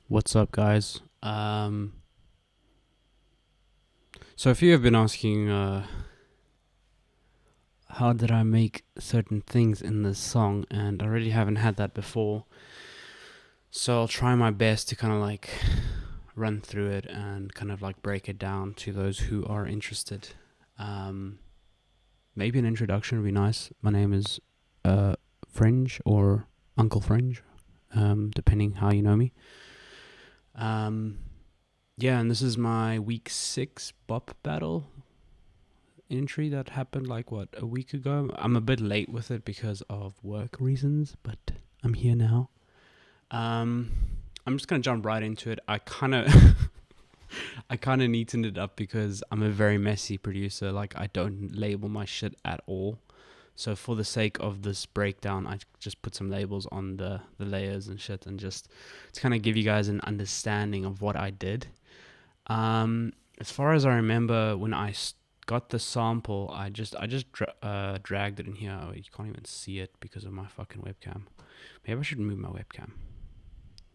What's up, guys? So if you have been asking, how did I make certain things in this song, and I really haven't had that before, so I'll try my best to kind of like run through it and kind of like break it down to those who are interested. Maybe an introduction would be nice. My name is Fringe or Uncle Fringe, depending how you know me. Yeah, and this is my week 6 Bop Battle entry that happened like a week ago. I'm a bit late with it because of work reasons, but I'm here now. I'm just gonna jump right into it. I kind of I kind of neatened it up because I'm a very messy producer. Like, I don't label my shit at all. So for the sake of this breakdown, I just put some labels on the layers and shit, and just to kind of give you guys an understanding of what I did. As far as I remember, when I got the sample, I just dragged it in here. Oh, you can't even see it because of my fucking webcam. Maybe I should move my webcam.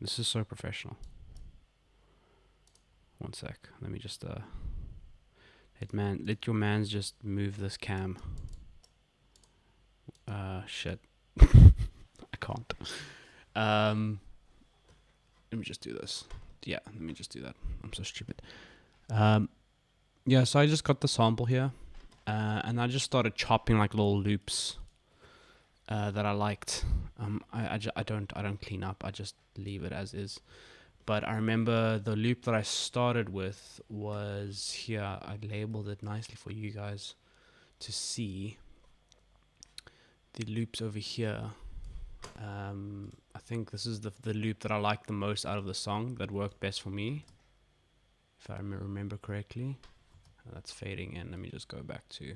This is so professional. One sec. Let me just let your mans just move this cam. Shit. I can't. Let me just do this. Yeah, let me just do that. I'm so stupid. Yeah, so I just got the sample here, and I just started chopping like little loops that I liked. I don't clean up. I just leave it as is. But I remember the loop that I started with was here. I labeled it nicely for you guys to see. The loops over here. I think this is the loop that I like the most out of the song, that worked best for me, if I remember correctly. That's fading in. Let me just go back to...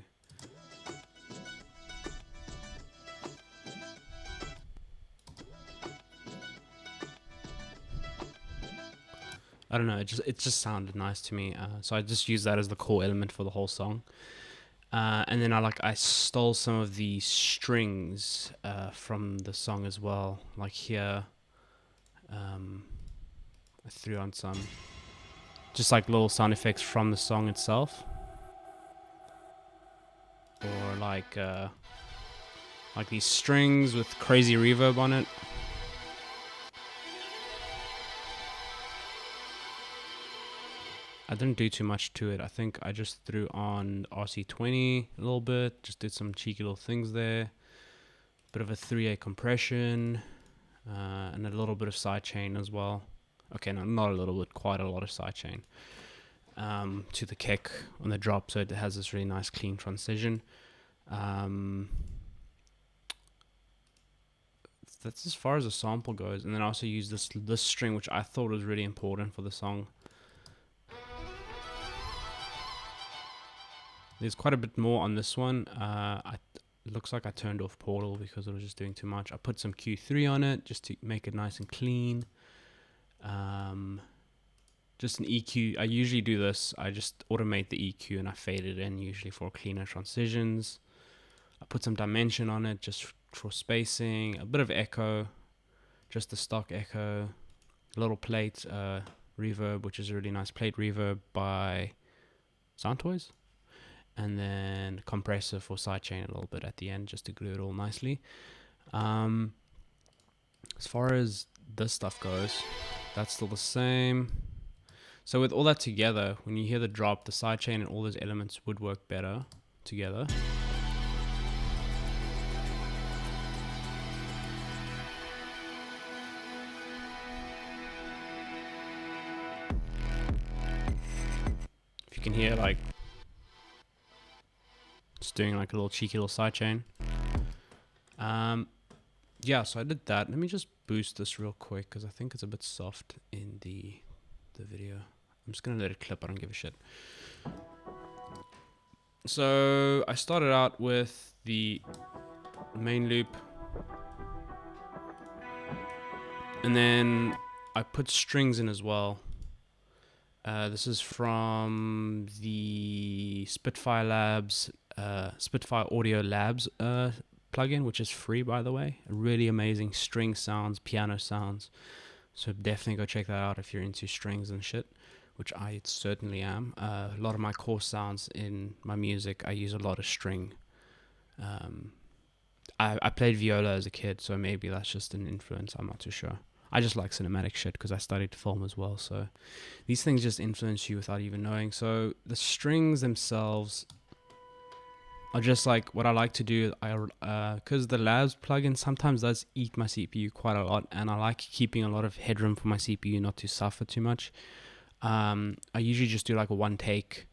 I don't know, it just sounded nice to me, so I just used that as the core element for the whole song. And then I stole some of the strings from the song as well. Like here, I threw on some just like little sound effects from the song itself, or like these strings with crazy reverb on it. I didn't do too much to it. I think I just threw on RC20 a little bit, just did some cheeky little things there. Bit of a 3A compression, and a little bit of sidechain as well. Okay, no, not a little bit, quite a lot of sidechain to the kick on the drop, so it has this really nice clean transition. That's as far as the sample goes. And then I also used this string, which I thought was really important for the song. There's quite a bit more on this one. It looks like I turned off Portal because it was just doing too much. I put some Q3 on it just to make it nice and clean. Just an EQ. I usually do this. I just automate the EQ and I fade it in usually for cleaner transitions. I put some dimension on it just for spacing. A bit of echo, just the stock echo. A little plate reverb, which is a really nice plate reverb by Soundtoys. And then compressor for sidechain a little bit at the end just to glue it all nicely. As far as this stuff goes, that's still the same. So with all that together, when you hear the drop, the sidechain and all those elements would work better together. If you can hear, like, just doing like a little cheeky little sidechain. Yeah, so I did that. Let me just boost this real quick because I think it's a bit soft in the video. I'm just gonna let it clip. I don't give a shit. So I started out with the main loop, and then I put strings in as well. This is from the Spitfire Labs, Spitfire Audio Labs plugin, which is free, by the way. Really amazing string sounds, piano sounds. So definitely go check that out if you're into strings and shit, which I certainly am. A lot of my core sounds in my music, I use a lot of string. Um, I played viola as a kid, so maybe that's just an influence. I'm not too sure. I just like cinematic shit because I studied film as well. So these things just influence you without even knowing. So the strings themselves are just like what I like to do. Because the Labs plugin sometimes does eat my CPU quite a lot, and I like keeping a lot of headroom for my CPU not to suffer too much. I usually just do like a one take.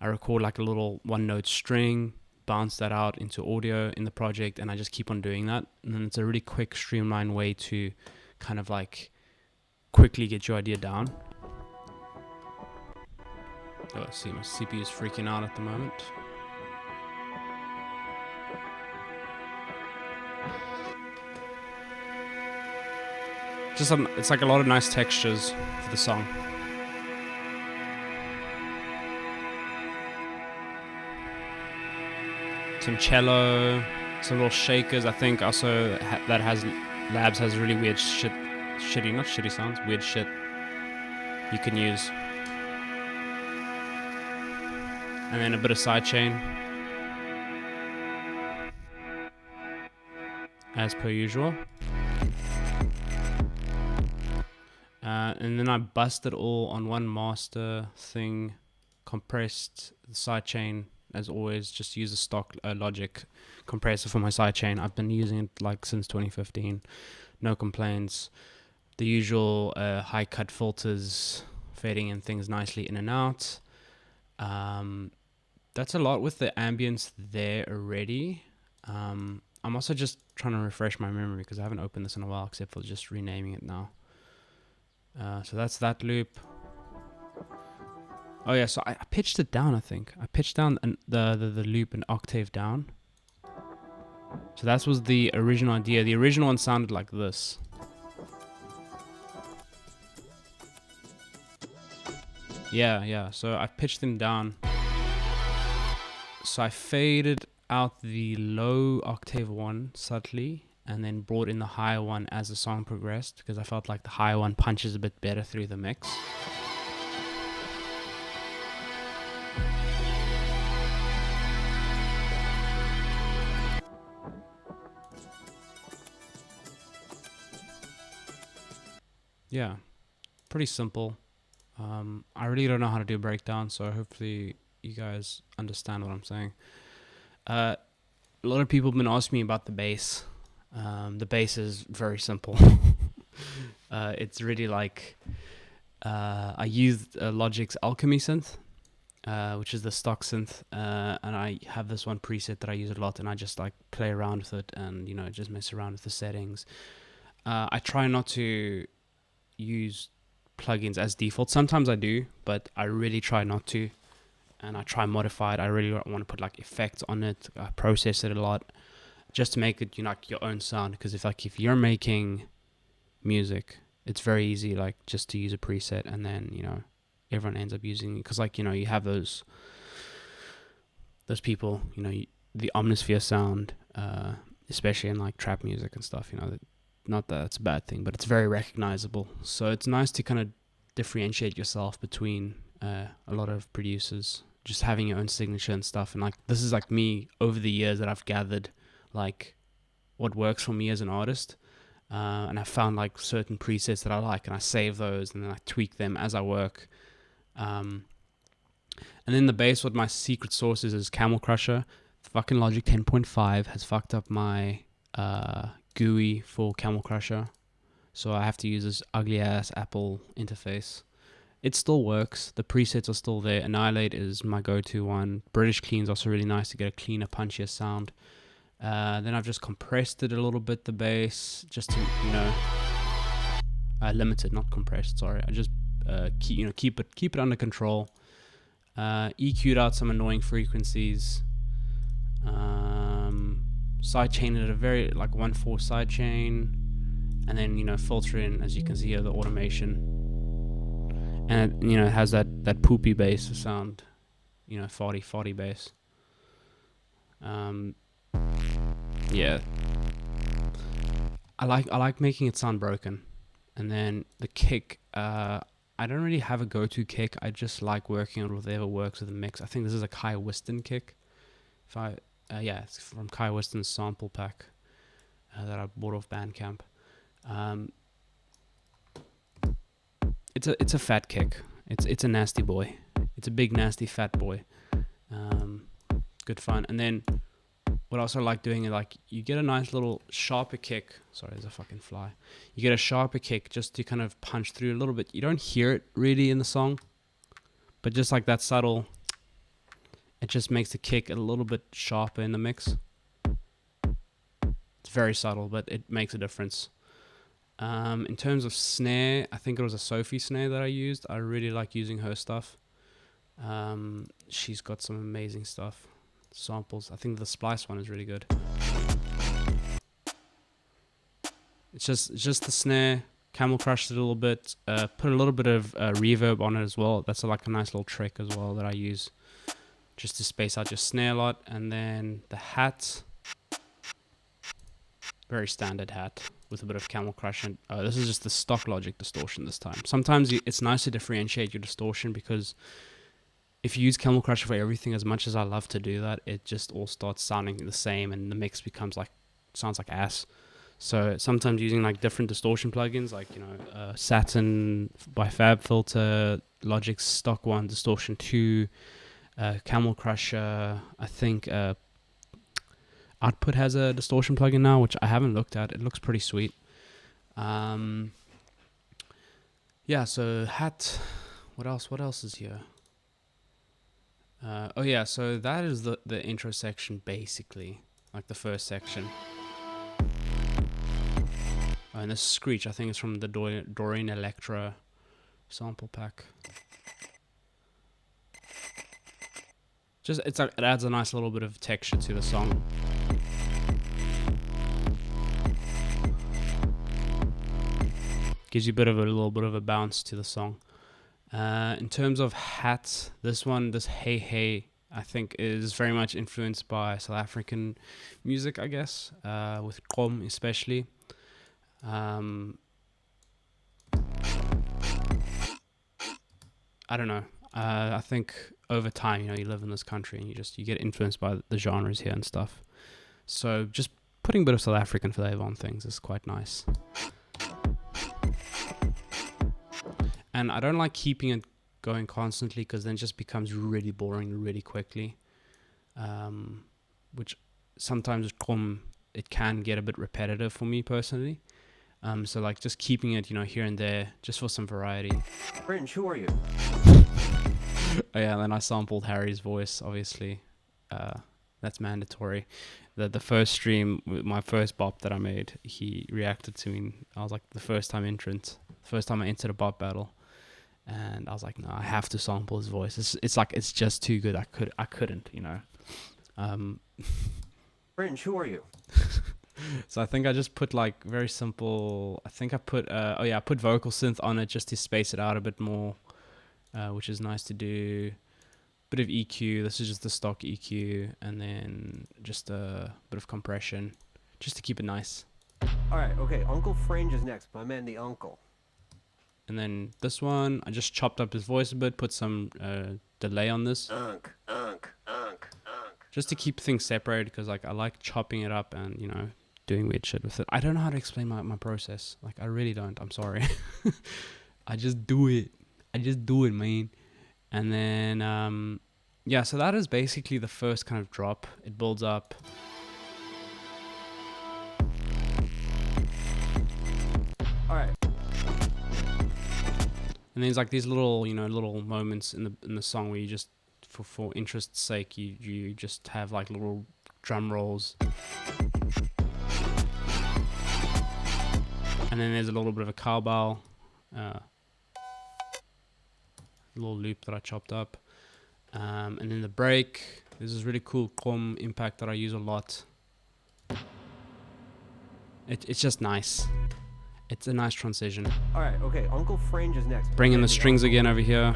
I record like a little one note string, bounce that out into audio in the project, and I just keep on doing that. And then it's a really quick, streamlined way to kind of like quickly get your idea down. Oh, let's see, my CPU is freaking out at the moment. It's like a lot of nice textures for the song. Some cello, some little shakers. I think also that has Labs has really weird not shitty sounds, weird shit you can use. And then a bit of sidechain, as per usual. And then I busted all on one master thing, compressed the sidechain as always. Just use a stock Logic compressor for my sidechain. I've been using it like since 2015. No complaints. The usual high cut filters, fading in things nicely in and out. That's a lot with the ambience there already. I'm also just trying to refresh my memory because I haven't opened this in a while, except for just renaming it now. So that's that loop. Oh yeah, so I pitched it down, I think. I pitched down the loop an octave down. So that was the original idea. The original one sounded like this. Yeah, so I pitched them down. So I faded out the low octave one subtly, and then brought in the higher one as the song progressed, because I felt like the higher one punches a bit better through the mix. Yeah, pretty simple. I really don't know how to do breakdown, so hopefully you guys understand what I'm saying. A lot of people have been asking me about the bass. The bass is very simple. It's really like I used Logic's Alchemy synth, which is the stock synth, and I have this one preset that I use a lot, and I just like play around with it and just mess around with the settings. I try not to use plugins as default. Sometimes I do, but I really try not to, and I try modify it. I really want to put like effects on it. I process it a lot just to make it like your own sound, because if you're making music, it's very easy like just to use a preset, and then everyone ends up using it, because you have those people, the omnisphere sound, especially in like trap music and stuff, that, not that it's a bad thing, but it's very recognizable. So it's nice to kind of differentiate yourself between a lot of producers, just having your own signature and stuff. And like this is like me over the years that I've gathered like what works for me as an artist, and I found like certain presets that I like, and I save those and then I tweak them as I work. And then the bass, what my secret source is Camel Crusher. Fucking Logic 10.5 has fucked up my GUI for Camel Crusher, so I have to use this ugly ass Apple interface. It still works, the presets are still there. Annihilate is my go-to one. British Clean's also really nice to get a cleaner, punchier sound. Then I've just compressed it a little bit, the bass, just to limited, not compressed, sorry. I just keep it under control. EQ'd out some annoying frequencies. Sidechain it a very like 1/4 sidechain, and then filter in, as you can see here, the automation, and it has that poopy bass sound, farty bass. Yeah, I like making it sound broken. And then the kick, I don't really have a go-to kick. I just like working on whatever works with the mix. I think this is a Kai Whiston kick. Yeah, it's from Kai Whiston's sample pack that I bought off Bandcamp. It's a fat kick. It's a nasty boy. It's a big nasty fat boy. Good fun. And then what I also like doing is like you get a nice little sharper kick. Sorry, there's a fucking fly. You get a sharper kick just to kind of punch through a little bit. You don't hear it really in the song, but just like that subtle, it just makes the kick a little bit sharper in the mix. It's very subtle, but it makes a difference. In terms of snare, I think it was a Sophie snare that I used. I really like using her stuff. She's got some amazing stuff. Samples. I think the splice one is really good. It's just the snare. Camel crushed it a little bit. Put a little bit of reverb on it as well. That's like a nice little trick as well that I use just to space out your snare a lot. And then the hat. Very standard hat with a bit of Camel Crush. And this is just the stock Logic distortion this time. Sometimes it's nice to differentiate your distortion, because if you use Camel Crush for everything, as much as I love to do that, it just all starts sounding the same and the mix sounds like ass. So sometimes using like different distortion plugins, like, you know, Saturn by FabFilter, Logic's stock one, Distortion 2, Camel Crusher, I think Output has a distortion plugin now, which I haven't looked at. It looks pretty sweet. Yeah, so hat. What else is here? Oh yeah, so that is the intro section, basically, like the first section. Oh, and this screech, I think, is from the Doreen Electra sample pack. Just it adds a nice little bit of texture to the song. Gives you a little bit of a bounce to the song. In terms of hats, this Hey Hey, I think is very much influenced by South African music, I guess, with Kom especially. I don't know. I think over time, you know, you live in this country and you get influenced by the genres here and stuff. So just putting a bit of South African flavor on things is quite nice. And I don't like keeping it going constantly, because then it just becomes really boring really quickly. Which sometimes it can get a bit repetitive for me personally. So like just keeping it, you know, here and there, just for some variety. FRNGE, who are you? Oh yeah, and then I sampled Harry's voice, obviously. That's mandatory. The first stream, my first bop that I made, he reacted to me. I was like the first time I entered a bop battle. And I was like, no, I have to sample his voice. It's like, it's just too good. I couldn't, you know. FRNGE, who are you? So I think I just put like very simple. I think I put I put vocal synth on it just to space it out a bit more, which is nice to do. Bit of EQ. This is just the stock EQ, and then just a bit of compression, just to keep it nice. All right, okay. Uncle FRNGE is next. My man, the uncle. And then this one, I just chopped up his voice a bit, put some delay on this. Just to keep things separated, because like I like chopping it up and, you know, doing weird shit with it. I don't know how to explain my process. Like, I really don't. I'm sorry. I just do it. Man. And then, yeah, so that is basically the first kind of drop. It builds up. All right. And there's like these little moments in the song where you just, for interest's sake, you just have like little drum rolls. And then there's a little bit of a cowbell, little loop that I chopped up. And then the break, there's this really cool Kom impact that I use a lot. It's just nice. It's a nice transition. All right, okay. Uncle FRNGE is next. Bring in the strings again over here.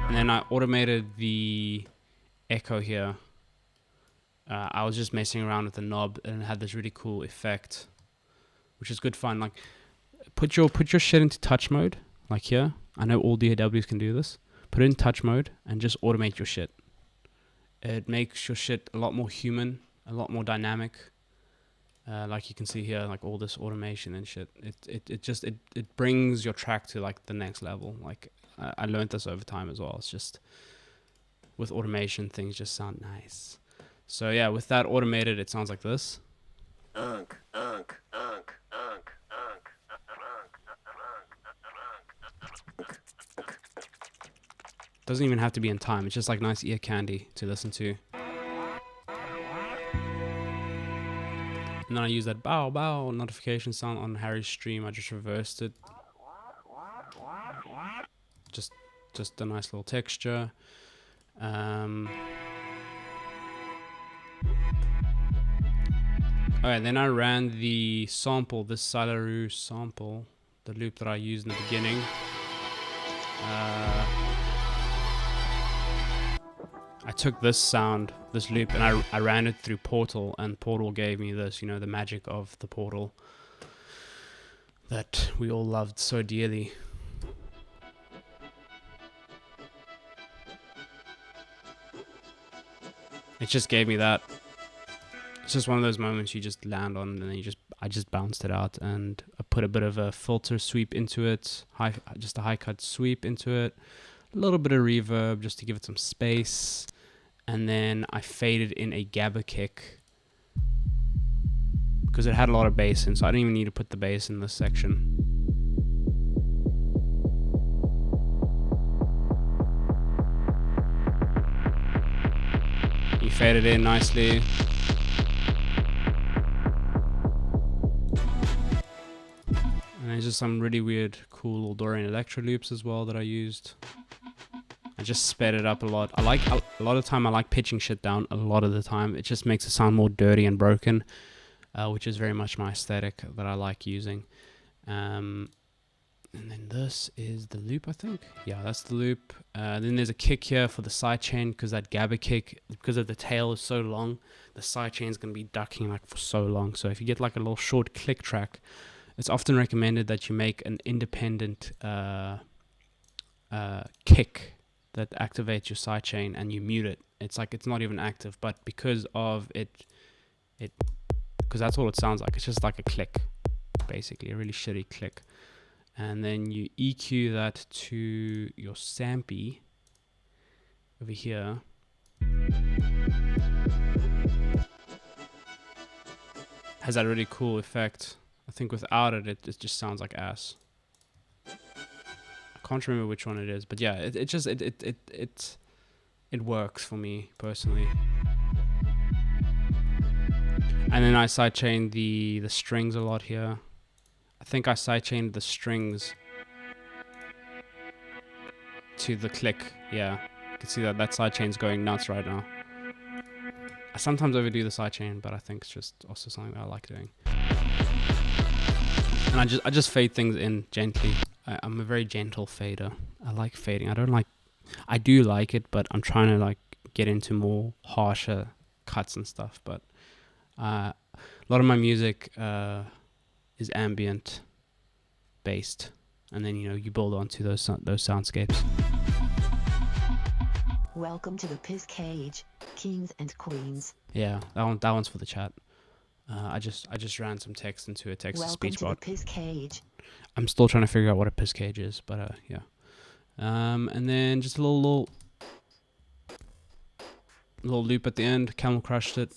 And then I automated the echo here. I was just messing around with the knob and it had this really cool effect. which is good fun. Like put your shit into touch mode, like here. I know all DAWs can do this. Put it in touch mode and just automate your shit. It makes your shit a lot more human, a lot more dynamic. Like you can see here, like all this automation and shit. It brings your track to like the next level. Like I learned this over time as well. It's just with automation, things just sound nice. So yeah, with that automated, it sounds like this. Doesn't even have to be in time. It's just like nice ear candy to listen to. And then I use that bow bow notification sound on Harry's stream. I just reversed it. Just a nice little texture. Alright, then I ran the sample, this Salaroo sample, the loop that I used in the beginning. I took this sound, this loop, and I ran it through Portal, and Portal gave me this, you know, the magic of the Portal that we all loved so dearly. It just gave me that. It's just one of those moments you just land on, and then I just bounced it out, and I put a bit of a filter sweep into it, just a high cut sweep into it, a little bit of reverb just to give it some space. And then I faded in a gabba kick because it had a lot of bass in, so I didn't even need to put the bass in this section. You fade it in nicely. And there's just some really weird, cool Dorian Electro loops as well that I used. I just sped it up a lot. A lot of the time I like pitching shit down a lot of the time. It just makes it sound more dirty and broken, which is very much my aesthetic that I like using. And then this is the loop, I think. Yeah, that's the loop. Then there's a kick here for the sidechain, because that gabba kick, because of the tail is so long, the sidechain is going to be ducking like for so long. So if you get like a little short click track, it's often recommended that you make an independent kick that activates your sidechain, and you mute it. It's like it's not even active, but because of because that's all it sounds like. It's just like a click, basically, a really shitty click. And then you EQ that to your sampy over here. Has that really cool effect. I think without it, it just sounds like ass. Can't remember which one it is, but yeah, it works for me personally. And then I sidechain the strings a lot here. I think I sidechained the strings to the click. Yeah, you can see that sidechain's going nuts right now. I sometimes overdo the sidechain, but I think it's just also something that I like doing. And I just fade things in gently. I'm a very gentle fader. I like fading. I do like it, but I'm trying to like get into more harsher cuts and stuff. But a lot of my music is ambient based, and then you build onto those soundscapes. Welcome to the piss cage, kings and queens. Yeah, that one's for the chat. I just ran some text into a text-to-speech bot. Welcome to the piss cage. I'm still trying to figure out what a piss cage is, but yeah. And then just a little loop at the end. Camel crushed it.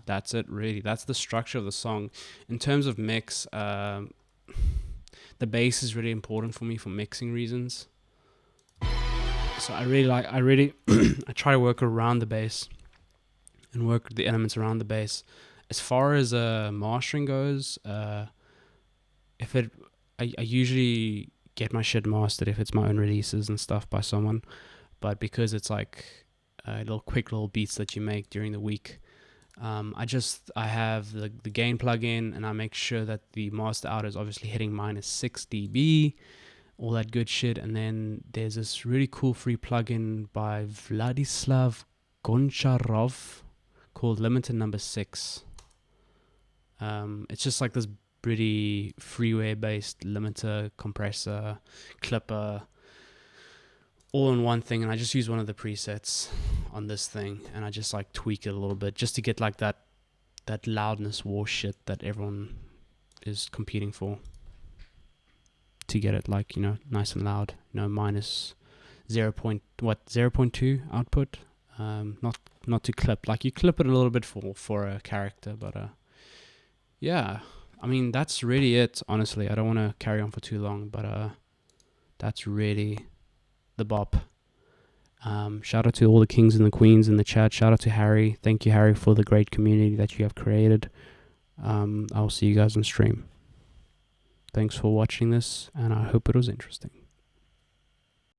That's it, really. That's the structure of the song. In terms of mix, the bass is really important for me for mixing reasons. So I try to work around the bass and work the elements around the bass. As far as mastering goes, I usually get my shit mastered if it's my own releases and stuff by someone, but because it's like quick little beats that you make during the week, I have the gain plugin, and I make sure that the master out is obviously hitting -6 dB, all that good shit. And then there's this really cool free plugin by Vladislav Goncharov called Limited Number 6. It's just like this pretty freeware based limiter, compressor, clipper, all in one thing, and I just use one of the presets on this thing, and I just like tweak it a little bit just to get like that loudness war shit that everyone is competing for, to get it like, you know, nice and loud, you know, minus 0.2 output, not to clip, like you clip it a little bit for a character, but yeah, I mean, that's really it, honestly. I don't want to carry on for too long, but that's really the bop. Shout out to all the kings and the queens in the chat. Shout out to Harry. Thank you, Harry, for the great community that you have created. I'll see you guys on stream. Thanks for watching this, and I hope it was interesting.